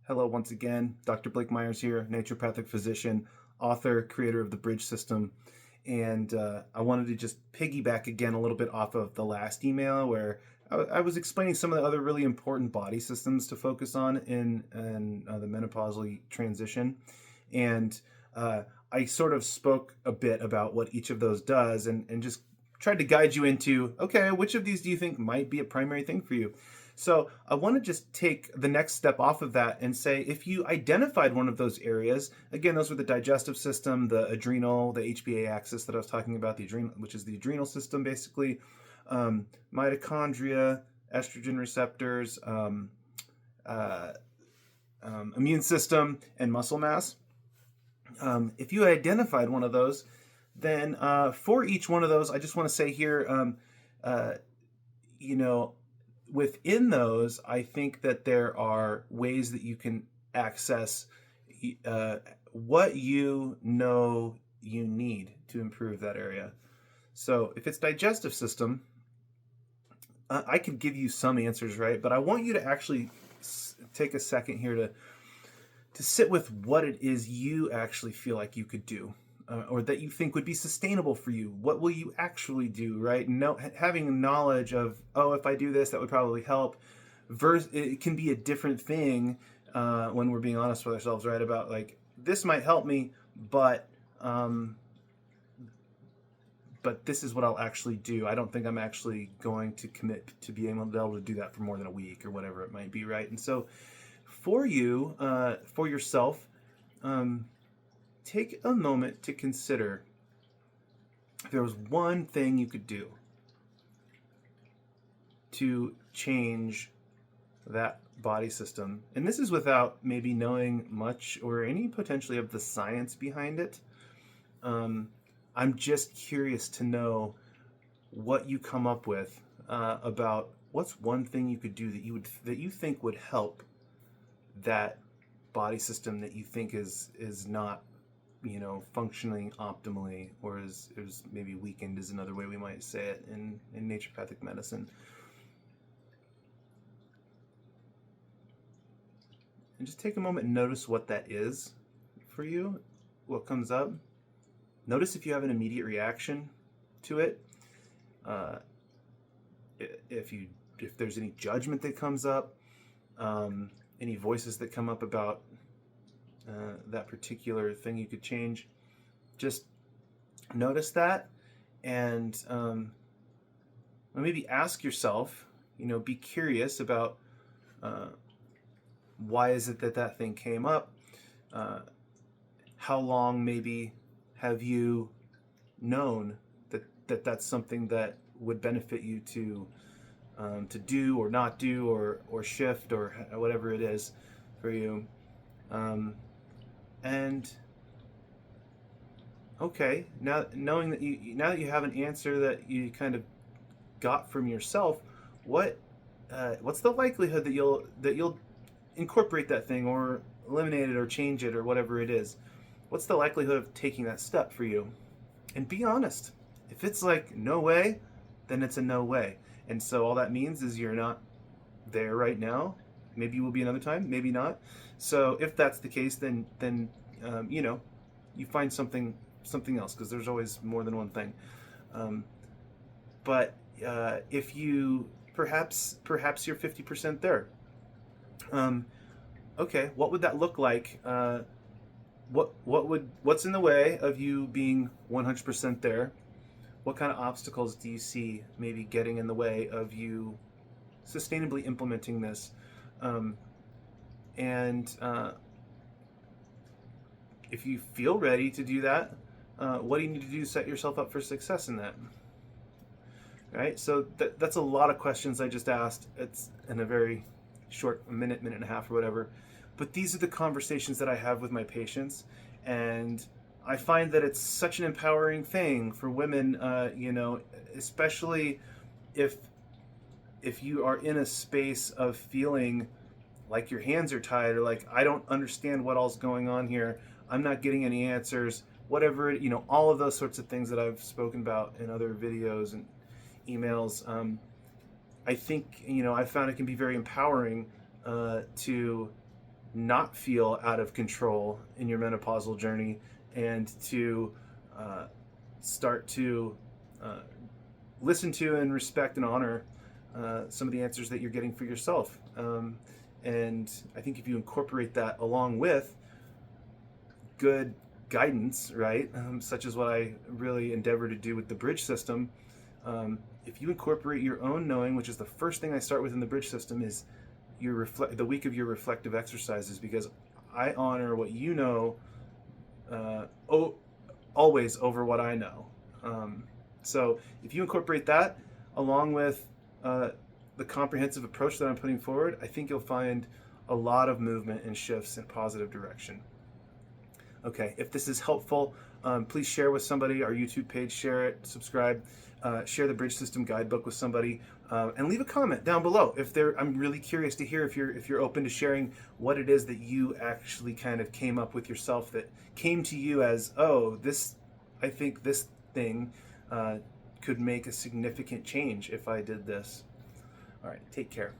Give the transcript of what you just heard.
Hello once again. Dr. Blake Myers here, naturopathic physician, author, creator of the Bridge System. And I wanted to just piggyback again a little bit off of the last email where I was explaining some of the other really important body systems to focus on in the menopausal transition. And I sort of spoke a bit about what each of those does and just tried to guide you into, okay, which of these do you think might be a primary thing for you? So I want to just take the next step off of that and say, if you identified one of those areas, again, those were the digestive system, the adrenal, the HPA axis that I was talking about, the adrenal, which is the adrenal system, basically, mitochondria, estrogen receptors, uh, immune system, and muscle mass. If you identified one of those, then for each one of those, I just want to say here, uh, you know, within those, I think that there are ways that you can access what you know you need to improve that area. So if it's digestive system, I could give you some answers, right? But I want you to actually take a second here to sit with what it is you actually feel like you could do. Or that you think would be sustainable for you. What will you actually do, right? Having knowledge of, oh, if I do this, that would probably help. It can be a different thing when we're being honest with ourselves, right? About like, this might help me, but this is what I'll actually do. I don't think I'm actually going to commit to being able to do that for more than a week or whatever it might be, right? And so for you, for yourself, take a moment to consider if there was one thing you could do to change that body system. And this is without maybe knowing much or any potentially of the science behind it. I'm just curious to know what you come up with about what's one thing you could do that you think would help that body system that you think is not functioning optimally, or is maybe weakened is another way we might say it in naturopathic medicine. And just take a moment and notice what that is for you, what comes up. Notice if you have an immediate reaction to it. If there's any judgment that comes up, any voices that come up about that particular thing you could change, just notice that, and maybe ask yourself, be curious about why is it that thing came up? How long maybe have you known that that's something that would benefit you to do or not do, or shift, or whatever it is for you. And okay, now that you have an answer that you kind of got from yourself, what's the likelihood that you'll incorporate that thing or eliminate it or change it or whatever it is? What's the likelihood of taking that step for you? And be honest. If it's like no way, then it's a no way. And so all that means is you're not there right now. Maybe you will be another time, maybe not. So if that's the case, then you find something else, because there's always more than one thing. But if you perhaps you're 50% there. Okay, what would that look like? What's in the way of you being 100% there? What kind of obstacles do you see maybe getting in the way of you sustainably implementing this? And if you feel ready to do that, what do you need to do to set yourself up for success in that? Right? So that's a lot of questions I just asked. It's in a very short minute and a half or whatever. But these are the conversations that I have with my patients, and I find that it's such an empowering thing for women, especially if you are in a space of feeling like your hands are tied, or like, I don't understand what all's going on here, I'm not getting any answers, whatever, all of those sorts of things that I've spoken about in other videos and emails. I think, I found it can be very empowering to not feel out of control in your menopausal journey, and to start to listen to and respect and honor some of the answers that you're getting for yourself. And I think if you incorporate that along with good guidance, right, such as what I really endeavor to do with the bridge system, if you incorporate your own knowing, which is the first thing I start with in the bridge system, is the week of your reflective exercises, because I honor what you know always over what I know. So if you incorporate that along with the comprehensive approach that I'm putting forward, I think you'll find a lot of movement and shifts in positive direction. Okay, if this is helpful, please share with somebody, our YouTube page, share it, subscribe, share the Bridge System Guidebook with somebody, and leave a comment down below. I'm really curious to hear if you're open to sharing what it is that you actually kind of came up with yourself, that came to you as, oh, I think this thing could make a significant change if I did this. All right, take care.